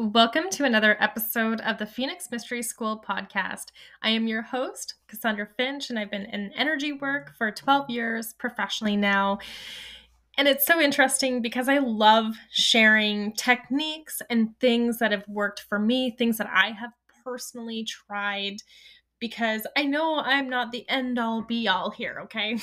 Welcome to another episode of the Phoenix Mystery School podcast. I am your host, Cassandra Finch, and I've been in energy work for 12 years professionally now. And it's so interesting because I love sharing techniques and things that have worked for me, things that I have personally tried, because I know I'm not the end all be all here, okay?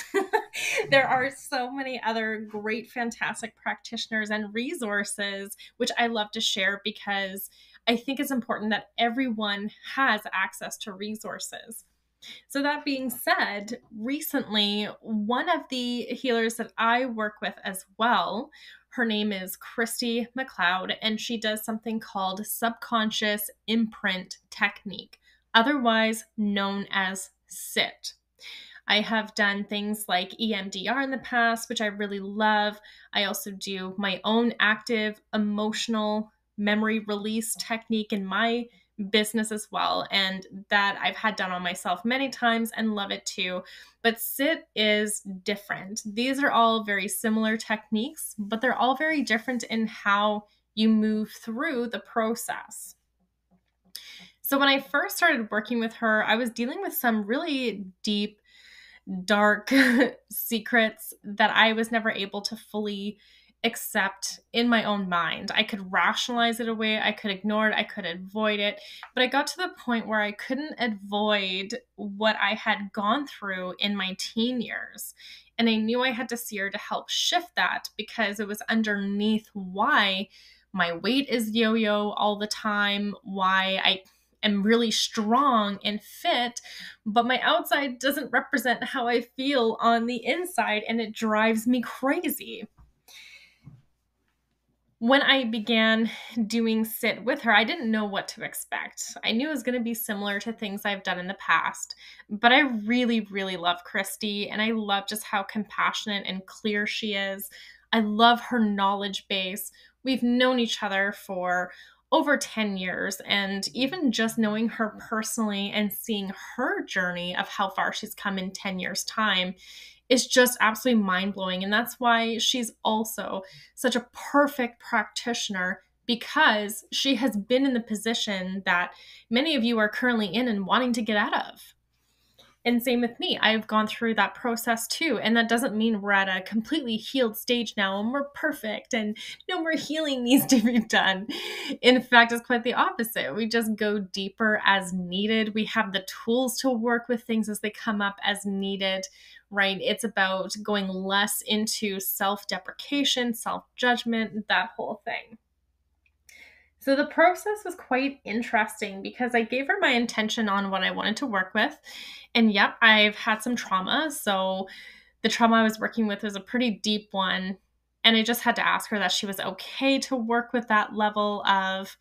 There are so many other great, fantastic practitioners and resources, which I love to share because I think it's important that everyone has access to resources. So, that being said, recently, one of the healers that I work with as well, her name is Kristi McLeod, and she does something called Subconscious Imprint Technique, otherwise known as SIT. I have done things like EMDR in the past, which I really love. I also do my own active emotional memory release technique in my business as well, and that I've had done on myself many times and love it too. But SIT is different. These are all very similar techniques, but they're all very different in how you move through the process. So when I first started working with her, I was dealing with some really deep, dark secrets that I was never able to fully accept in my own mind. I could rationalize it away, I could ignore it, I could avoid it, but I got to the point where I couldn't avoid what I had gone through in my teen years. And I knew I had to see her to help shift that because it was underneath why my weight is yo-yo all the time, why I am really strong and fit, but my outside doesn't represent how I feel on the inside, and it drives me crazy. When I began doing SIT with her, I didn't know what to expect. I knew it was going to be similar to things I've done in the past, but I really, really love Kristi, and I love just how compassionate and clear she is. I love her knowledge base. We've known each other for over 10 years, and even just knowing her personally and seeing her journey of how far she's come in 10 years' time is just absolutely mind-blowing. And that's why she's also such a perfect practitioner, because she has been in the position that many of you are currently in and wanting to get out of. And same with me. I've gone through that process too. And that doesn't mean we're at a completely healed stage now and we're perfect and no more healing needs to be done. In fact, it's quite the opposite. We just go deeper as needed. We have the tools to work with things as they come up as needed, right? It's about going less into self-deprecation, self-judgment, that whole thing. So the process was quite interesting because I gave her my intention on what I wanted to work with. And yep, I've had some trauma. So the trauma I was working with was a pretty deep one. And I just had to ask her that she was okay to work with that level of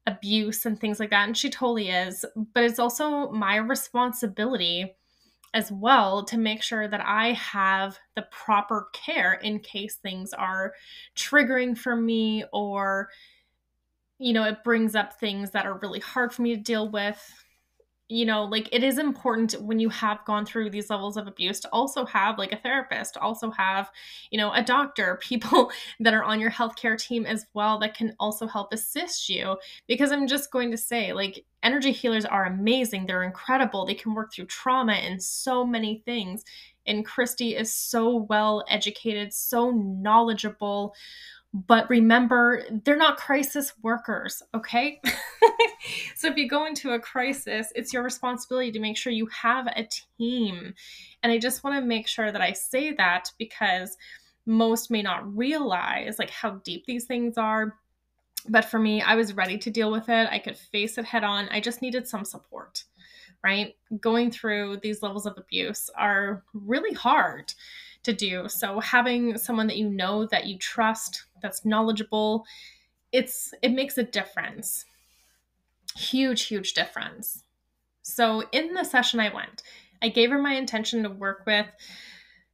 abuse and things like that. And she totally is. But it's also my responsibility as well to make sure that I have the proper care in case things are triggering for me, or it brings up things that are really hard for me to deal with. Like, it is important when you have gone through these levels of abuse to also have like a therapist, to also have, a doctor, people that are on your healthcare team as well that can also help assist you. Because I'm just going to say, like, energy healers are amazing. They're incredible. They can work through trauma and so many things. And Kristi is so well educated, so knowledgeable. But remember, they're not crisis workers, okay? So if you go into a crisis, it's your responsibility to make sure you have a team. And I just want to make sure that I say that because most may not realize like how deep these things are. But for me, I was ready to deal with it. I could face it head on. I just needed some support, right? Going through these levels of abuse are really hard to do. So having someone that that you trust, that's knowledgeable, it makes a difference. Huge, huge difference. So in the session I gave her my intention to work with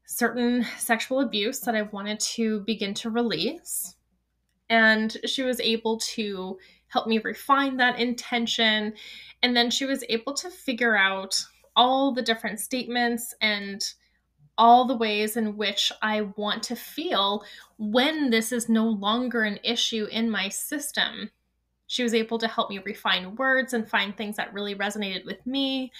certain sexual abuse that I wanted to begin to release. And she was able to help me refine that intention. And then she was able to figure out all the different statements and all the ways in which I want to feel when this is no longer an issue in my system. She was able to help me refine words and find things that really resonated with me.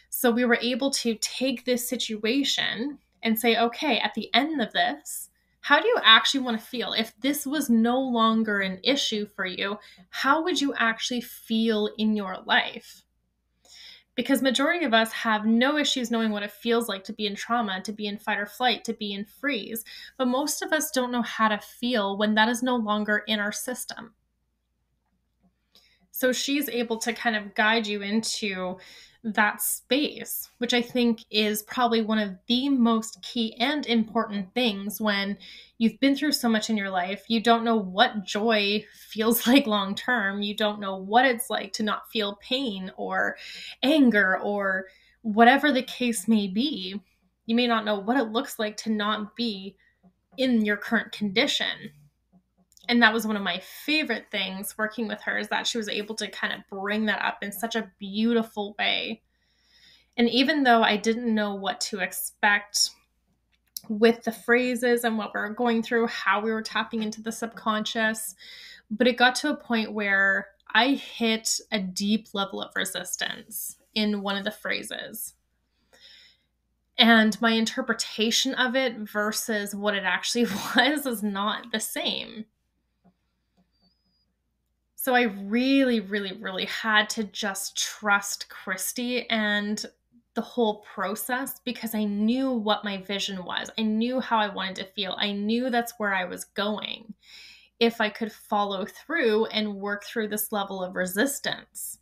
So we were able to take this situation and say, okay, at the end of this, how do you actually want to feel? If this was no longer an issue for you, how would you actually feel in your life? Because majority of us have no issues knowing what it feels like to be in trauma, to be in fight or flight, to be in freeze. But most of us don't know how to feel when that is no longer in our system. So she's able to kind of guide you into that space, which I think is probably one of the most key and important things when you've been through so much in your life. You don't know what joy feels like long term. You don't know what it's like to not feel pain or anger or whatever the case may be. You may not know what it looks like to not be in your current condition. And that was one of my favorite things working with her, is that she was able to kind of bring that up in such a beautiful way. And even though I didn't know what to expect with the phrases and what we were going through, how we were tapping into the subconscious, but it got to a point where I hit a deep level of resistance in one of the phrases. And my interpretation of it versus what it actually was is not the same. So I really, really, really had to just trust Kristi and the whole process, because I knew what my vision was. I knew how I wanted to feel. I knew that's where I was going if I could follow through and work through this level of resistance.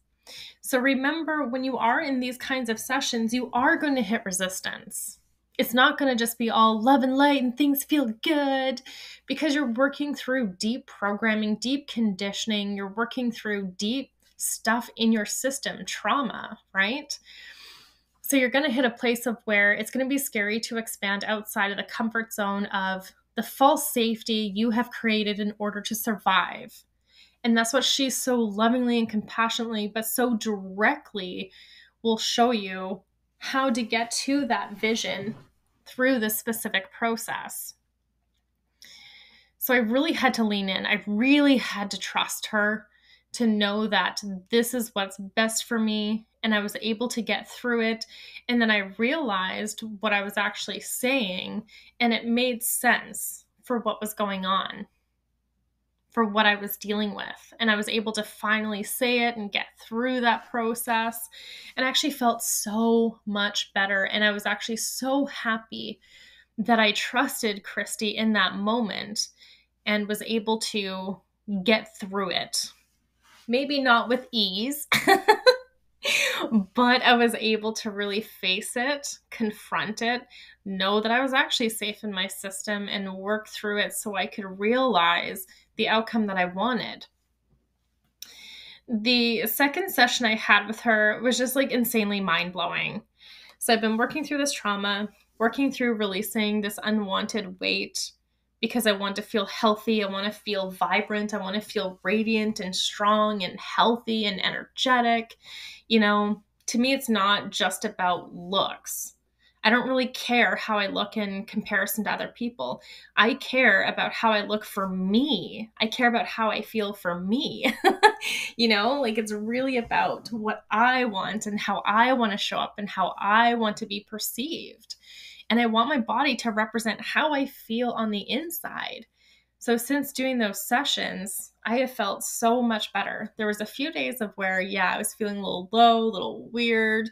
So remember, when you are in these kinds of sessions, you are going to hit resistance. It's not going to just be all love and light and things feel good, because you're working through deep programming, deep conditioning. You're working through deep stuff in your system, trauma, right? So you're going to hit a place of where it's going to be scary to expand outside of the comfort zone of the false safety you have created in order to survive. And that's what she so lovingly and compassionately, but so directly, will show you how to get to that vision through this specific process. So I really had to lean in. I really had to trust her to know that this is what's best for me. And I was able to get through it. And then I realized what I was actually saying, and it made sense for what was going on, for what I was dealing with. And I was able to finally say it and get through that process. And I actually felt so much better. And I was actually so happy that I trusted Kristi in that moment and was able to get through it. Maybe not with ease, but I was able to really face it, confront it, know that I was actually safe in my system, and work through it so I could realize the outcome that I wanted. The second session I had with her was just like insanely mind-blowing. So I've been working through this trauma, working through releasing this unwanted weight, because I want to feel healthy. I want to feel vibrant. I want to feel radiant and strong and healthy and energetic. You know, to me, it's not just about looks. I don't really care how I look in comparison to other people. I care about how I look for me. I care about how I feel for me. You know, like it's really about what I want and how I want to show up and how I want to be perceived. And I want my body to represent how I feel on the inside. So since doing those sessions, I have felt so much better. There was a few days of where, I was feeling a little low, a little weird,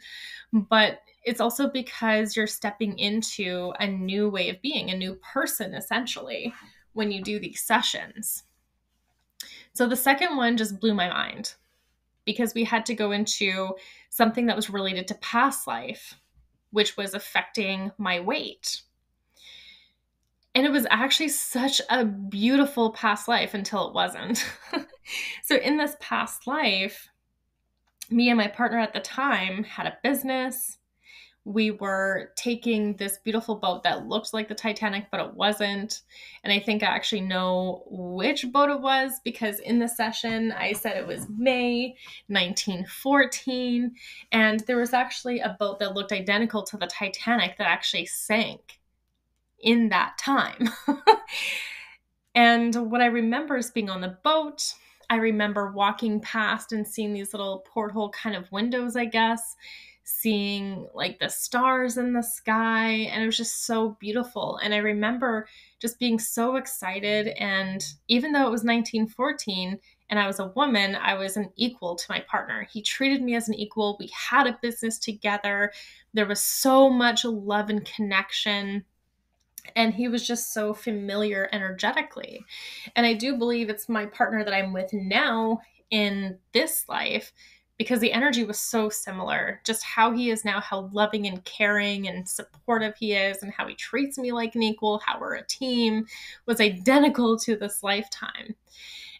but it's also because you're stepping into a new way of being, a new person, essentially, when you do these sessions. So the second one just blew my mind, because we had to go into something that was related to past life, which was affecting my weight. And it was actually such a beautiful past life until it wasn't. So in this past life, me and my partner at the time had a business. We were taking this beautiful boat that looked like the Titanic, but it wasn't. And I think I actually know which boat it was, because in the session, I said it was May 1914. And there was actually a boat that looked identical to the Titanic that actually sank in that time. And what I remember is being on the boat. I remember walking past and seeing these little porthole kind of windows, I guess, seeing like the stars in the sky, and it was just so beautiful. And I remember just being so excited. And even though it was 1914 and I was a woman, I was an equal to my partner. He treated me as an equal. We had a business together. There was so much love and connection. And he was just so familiar energetically. And I do believe it's my partner that I'm with now in this life because the energy was so similar. Just how he is now, how loving and caring and supportive he is, and how he treats me like an equal, how we're a team, was identical to this lifetime.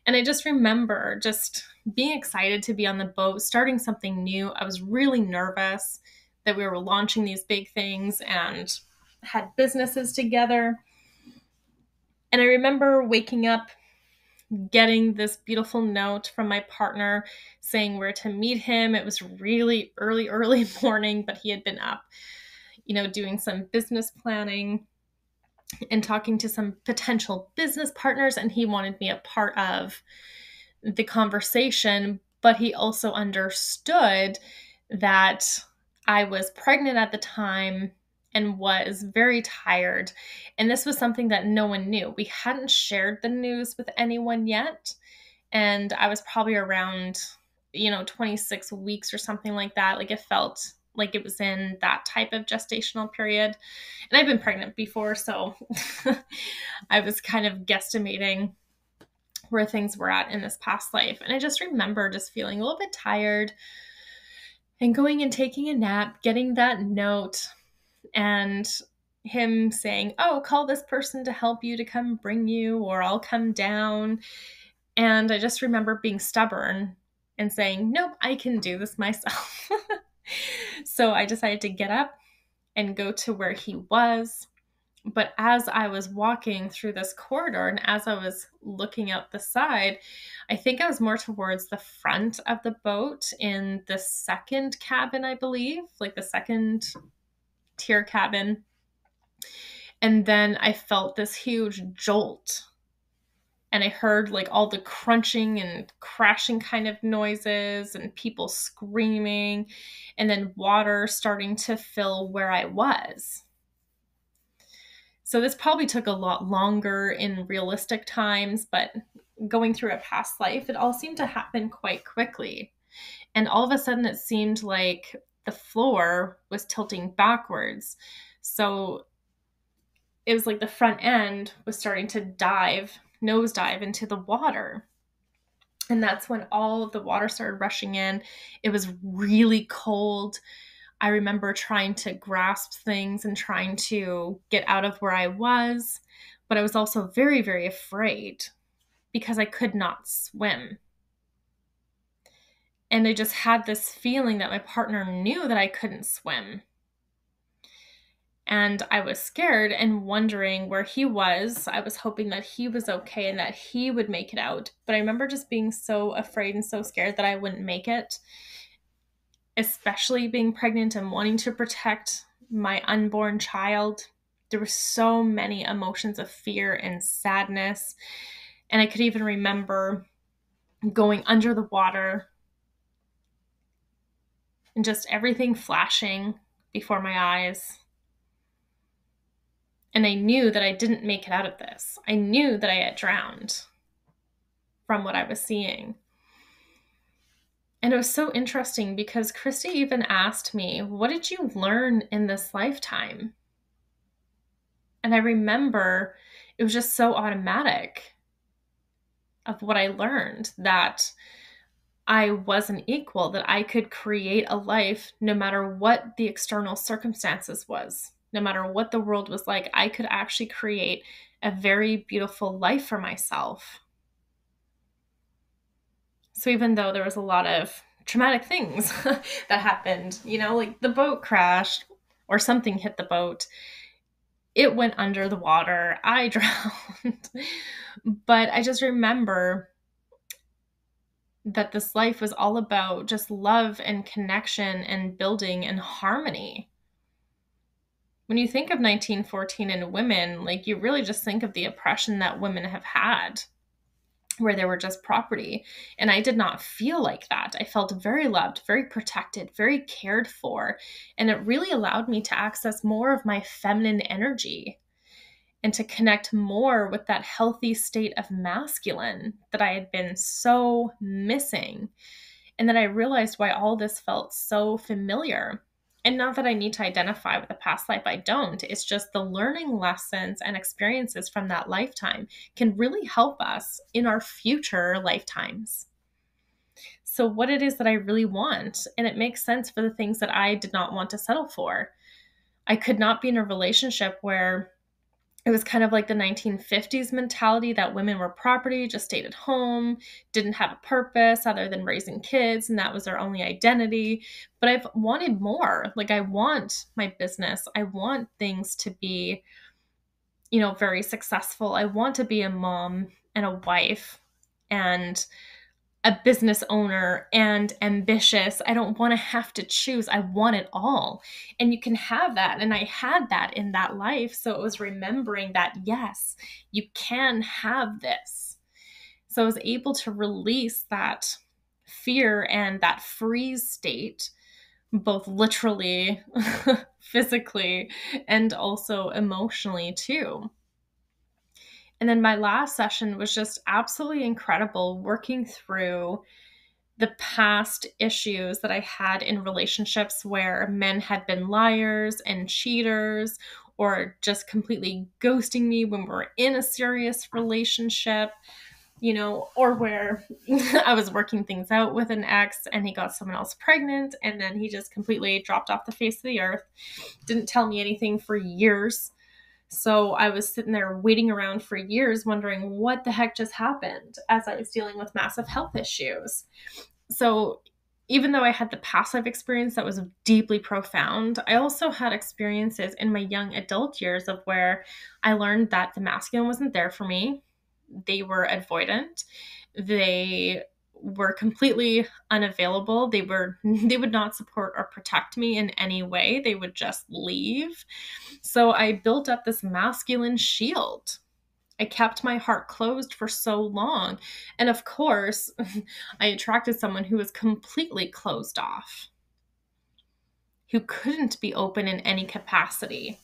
And I just remember just being excited to be on the boat, starting something new. I was really nervous that we were launching these big things and had businesses together. And I remember waking up, getting this beautiful note from my partner saying where to meet him. It was really early morning, but he had been up, doing some business planning and talking to some potential business partners. And he wanted me a part of the conversation, but he also understood that I was pregnant at the time and was very tired. And this was something that no one knew. We hadn't shared the news with anyone yet. And I was probably around, 26 weeks or something like that. Like, it felt like it was in that type of gestational period. And I've been pregnant before, so I was kind of guesstimating where things were at in this past life. And I just remember just feeling a little bit tired and going and taking a nap, getting that note, and him saying, "Oh, call this person to help you, to come bring you, or I'll come down." And I just remember being stubborn and saying, "Nope, I can do this myself." So I decided to get up and go to where he was. But as I was walking through this corridor and as I was looking out the side, I think I was more towards the front of the boat in the second cabin, I believe, like the second tier cabin. And then I felt this huge jolt. And I heard like all the crunching and crashing kind of noises and people screaming, and then water starting to fill where I was. So this probably took a lot longer in realistic times, but going through a past life, it all seemed to happen quite quickly. And all of a sudden it seemed like the floor was tilting backwards. So it was like the front end was starting to nosedive into the water. And that's when all of the water started rushing in. It was really cold. I remember trying to grasp things and trying to get out of where I was, but I was also very, very afraid because I could not swim. And I just had this feeling that my partner knew that I couldn't swim. And I was scared and wondering where he was. I was hoping that he was okay and that he would make it out. But I remember just being so afraid and so scared that I wouldn't make it, especially being pregnant and wanting to protect my unborn child. There were so many emotions of fear and sadness. And I could even remember going under the water and just everything flashing before my eyes. And I knew that I didn't make it out of this. I knew that I had drowned from what I was seeing. And it was so interesting because Kristi even asked me, "What did you learn in this lifetime?" And I remember it was just so automatic of what I learned, that I was an equal, that I could create a life no matter what the external circumstances was. No matter what the world was like, I could actually create a very beautiful life for myself. So even though there was a lot of traumatic things that happened, like the boat crashed or something hit the boat, it went under the water, I drowned. But I just remember that this life was all about just love and connection and building and harmony. When you think of 1914 and women, like, you really just think of the oppression that women have had. where they were just property. And I did not feel like that. I felt very loved, very protected, very cared for. And it really allowed me to access more of my feminine energy and to connect more with that healthy state of masculine that I had been so missing. And then I realized why all this felt so familiar. And not that I need to identify with a past life, I don't. It's just the learning lessons and experiences from that lifetime can really help us in our future lifetimes. So, what it is that I really want, and it makes sense for the things that I did not want to settle for. I could not be in a relationship where it was kind of like the 1950s mentality that women were property, just stayed at home, didn't have a purpose other than raising kids, and that was their only identity. But I've wanted more. Like, I want my business. I want things to be, very successful. I want to be a mom and a wife and a business owner and ambitious. I don't want to have to choose. I want it all. And you can have that. And I had that in that life. So it was remembering that, yes, you can have this. So I was able to release that fear and that freeze state, both literally, physically, and also emotionally too. And then my last session was just absolutely incredible, working through the past issues that I had in relationships where men had been liars and cheaters, or just completely ghosting me when we're in a serious relationship, or where I was working things out with an ex and he got someone else pregnant and then he just completely dropped off the face of the earth, didn't tell me anything for years. So I was sitting there waiting around for years wondering what the heck just happened as I was dealing with massive health issues. So even though I had the past life experience that was deeply profound, I also had experiences in my young adult years of where I learned that the masculine wasn't there for me. They were avoidant. They were completely unavailable. They would not support or protect me in any way. They would just leave. So I built up this masculine shield. I kept my heart closed for so long. And of course, I attracted someone who was completely closed off, who couldn't be open in any capacity.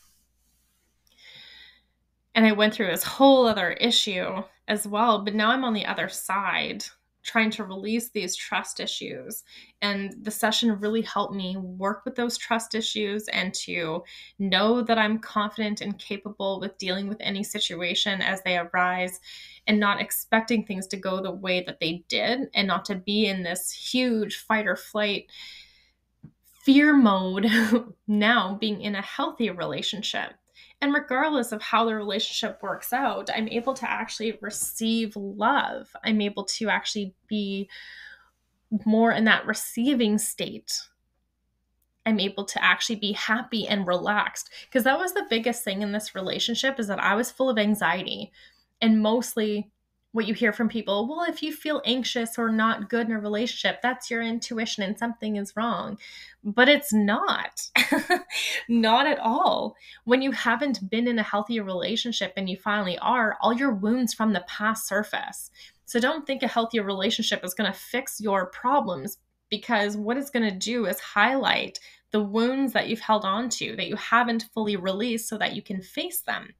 And I went through this whole other issue as well. But now I'm on the other side, trying to release these trust issues. And the session really helped me work with those trust issues and to know that I'm confident and capable with dealing with any situation as they arise, and not expecting things to go the way that they did, and not to be in this huge fight or flight fear mode now being in a healthy relationship. And regardless of how the relationship works out, I'm able to actually receive love. I'm able to actually be more in that receiving state. I'm able to actually be happy and relaxed, because that was the biggest thing in this relationship, is that I was full of anxiety. And mostly what you hear from people, well, if you feel anxious or not good in a relationship, that's your intuition and something is wrong. But it's not. Not at all. When you haven't been in a healthy relationship and you finally are, all your wounds from the past surface. So don't think a healthy relationship is going to fix your problems, because what it's going to do is highlight the wounds that you've held on to, that you haven't fully released, so that you can face them.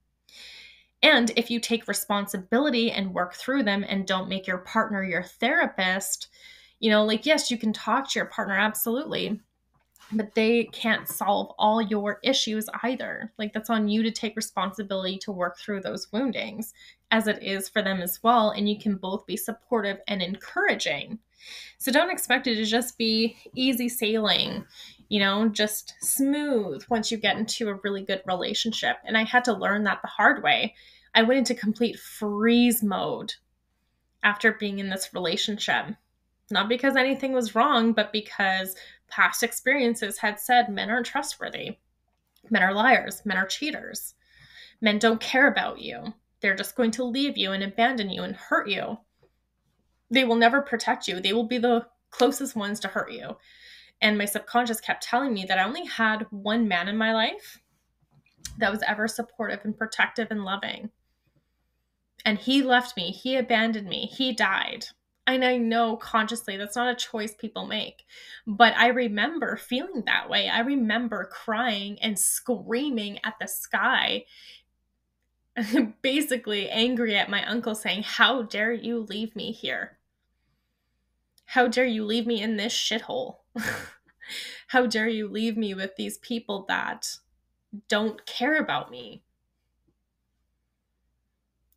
And if you take responsibility and work through them and don't make your partner your therapist, yes, you can talk to your partner, absolutely, but they can't solve all your issues either. Like, that's on you to take responsibility to work through those woundings, as it is for them as well. And you can both be supportive and encouraging. So don't expect it to just be easy sailing, just smooth once you get into a really good relationship. And I had to learn that the hard way. I went into complete freeze mode after being in this relationship. Not because anything was wrong, but because past experiences had said men aren't trustworthy. Men are liars. Men are cheaters. Men don't care about you. They're just going to leave you and abandon you and hurt you. They will never protect you. They will be the closest ones to hurt you. And my subconscious kept telling me that I only had one man in my life that was ever supportive and protective and loving. And he left me. He abandoned me. He died. And I know consciously that's not a choice people make. But I remember feeling that way. I remember crying and screaming at the sky, basically angry at my uncle, saying, "How dare you leave me here? How dare you leave me in this shithole? How dare you leave me with these people that don't care about me?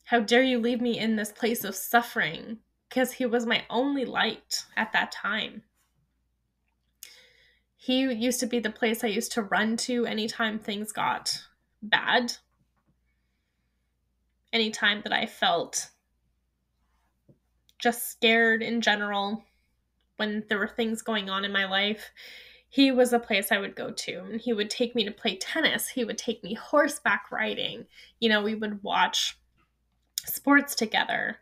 How dare you leave me in this place of suffering?" Because he was my only light at that time. He used to be the place I used to run to anytime things got bad. Anytime that I felt just scared in general, when there were things going on in my life, he was a place I would go to. And he would take me to play tennis. He would take me horseback riding. We would watch sports together.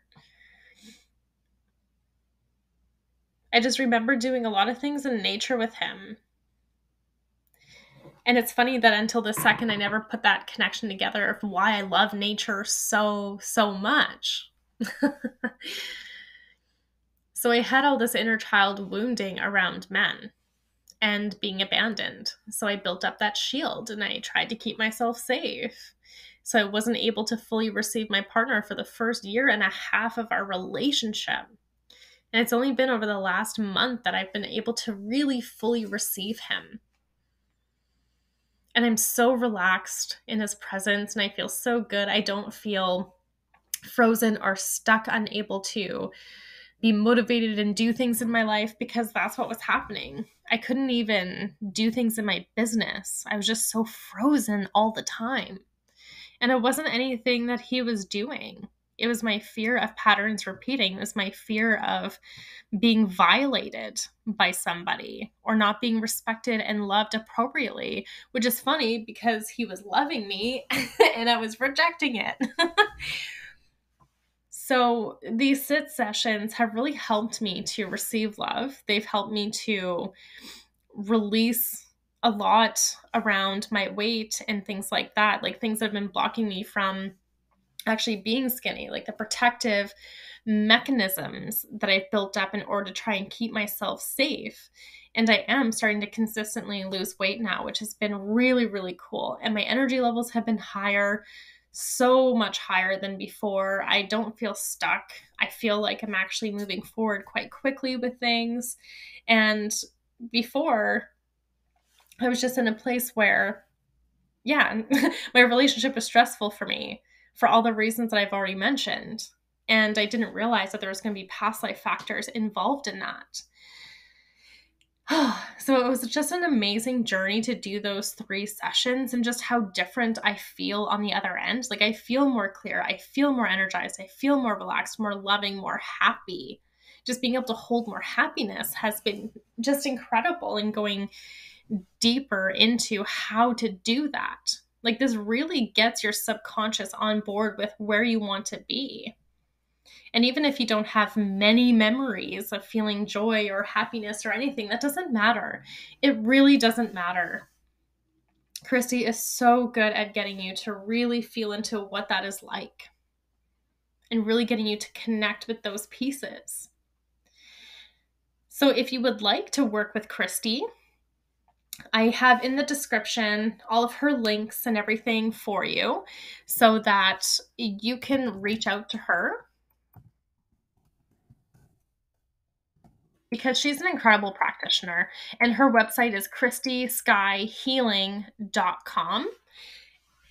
I just remember doing a lot of things in nature with him. And it's funny that until this second, I never put that connection together of why I love nature so, so much. So I had all this inner child wounding around men and being abandoned. So I built up that shield and I tried to keep myself safe. So I wasn't able to fully receive my partner for the first year and a half of our relationship. And it's only been over the last month that I've been able to really fully receive him. And I'm so relaxed in his presence and I feel so good. I don't feel frozen or stuck, unable to be motivated and do things in my life, because that's what was happening. I couldn't even do things in my business. I was just so frozen all the time. And it wasn't anything that he was doing. It was my fear of patterns repeating. It was my fear of being violated by somebody or not being respected and loved appropriately, which is funny because he was loving me and I was rejecting it. So these sit sessions have really helped me to receive love. They've helped me to release a lot around my weight and things like that, like things that have been blocking me from actually being skinny, like the protective mechanisms that I've built up in order to try and keep myself safe. And I am starting to consistently lose weight now, which has been really, really cool. And my energy levels have been higher, so much higher than before. I don't feel stuck. I feel like I'm actually moving forward quite quickly with things. And before, I was just in a place where, yeah, my relationship was stressful for me for all the reasons that I've already mentioned. And I didn't realize that there was going to be past life factors involved in that. So it was just an amazing journey to do those 3 sessions and just how different I feel on the other end. Like I feel more clear. I feel more energized. I feel more relaxed, more loving, more happy. Just being able to hold more happiness has been just incredible, and going deeper into how to do that. Like this really gets your subconscious on board with where you want to be. And even if you don't have many memories of feeling joy or happiness or anything, that doesn't matter. It really doesn't matter. Kristi is so good at getting you to really feel into what that is like and really getting you to connect with those pieces. So if you would like to work with Kristi, I have in the description all of her links and everything for you so that you can reach out to her, because she's an incredible practitioner, and her website is kristyskyhealing.com,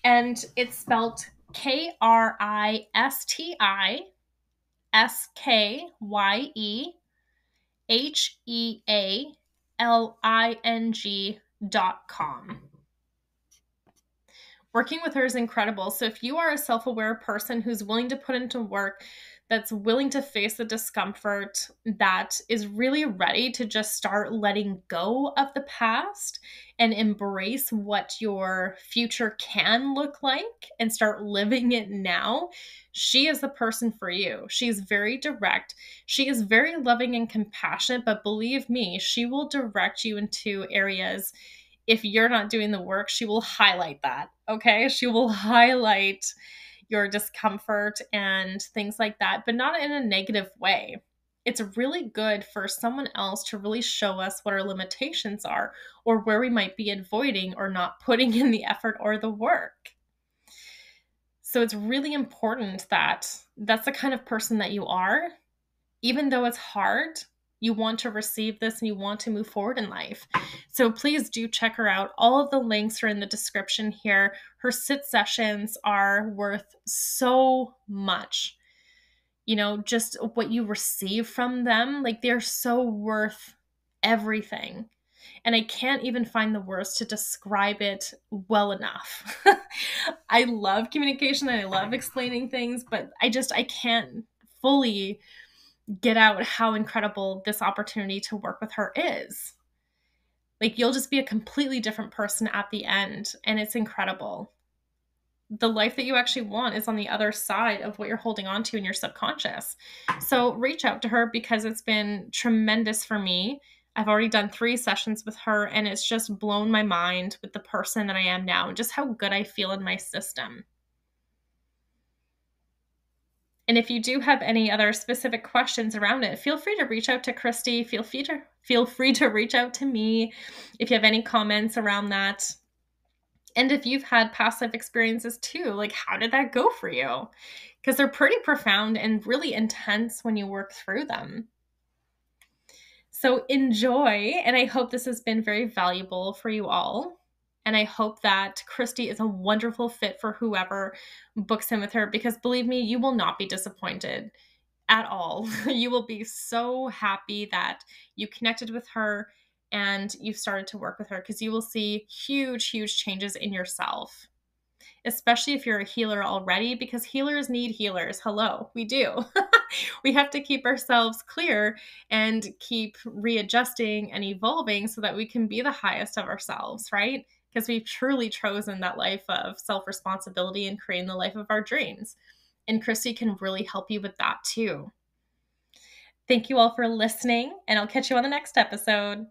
and it's spelled KRISTISKYHEALING.com. Working with her is incredible. So if you are a self-aware person who's willing to put into work, that's willing to face the discomfort, that is really ready to just start letting go of the past and embrace what your future can look like and start living it now, she is the person for you. She's very direct. She is very loving and compassionate, but believe me, she will direct you into areas. If you're not doing the work, she will highlight that, okay? She will highlight, your discomfort and things like that, but not in a negative way. It's really good for someone else to really show us what our limitations are or where we might be avoiding or not putting in the effort or the work. So it's really important that that's the kind of person that you are. Even though it's hard, you want to receive this and you want to move forward in life. So please do check her out. All of the links are in the description here. Her sit sessions are worth so much. You know, just what you receive from them, like they're so worth everything. And I can't even find the words to describe it well enough. I love communication and I love explaining things, but I can't fully get out how incredible this opportunity to work with her is. Like, you'll just be a completely different person at the end, and it's incredible. The life that you actually want is on the other side of what you're holding on to in your subconscious. So reach out to her because it's been tremendous for me. I've already done 3 sessions with her, and it's just blown my mind with the person that I am now and just how good I feel in my system. And if you do have any other specific questions around it, feel free to reach out to Kristi. Feel free to reach out to me if you have any comments around that. And if you've had past life experiences too, like how did that go for you? Because they're pretty profound and really intense when you work through them. So enjoy, and I hope this has been very valuable for you all. And I hope that Kristi is a wonderful fit for whoever books in with her, because believe me, you will not be disappointed at all. You will be so happy that you connected with her and you started to work with her, because you will see huge, huge changes in yourself, especially if you're a healer already, because healers need healers. Hello, we do. We have to keep ourselves clear and keep readjusting and evolving so that we can be the highest of ourselves, right? Because we've truly chosen that life of self-responsibility and creating the life of our dreams. And Kristi can really help you with that too. Thank you all for listening, and I'll catch you on the next episode.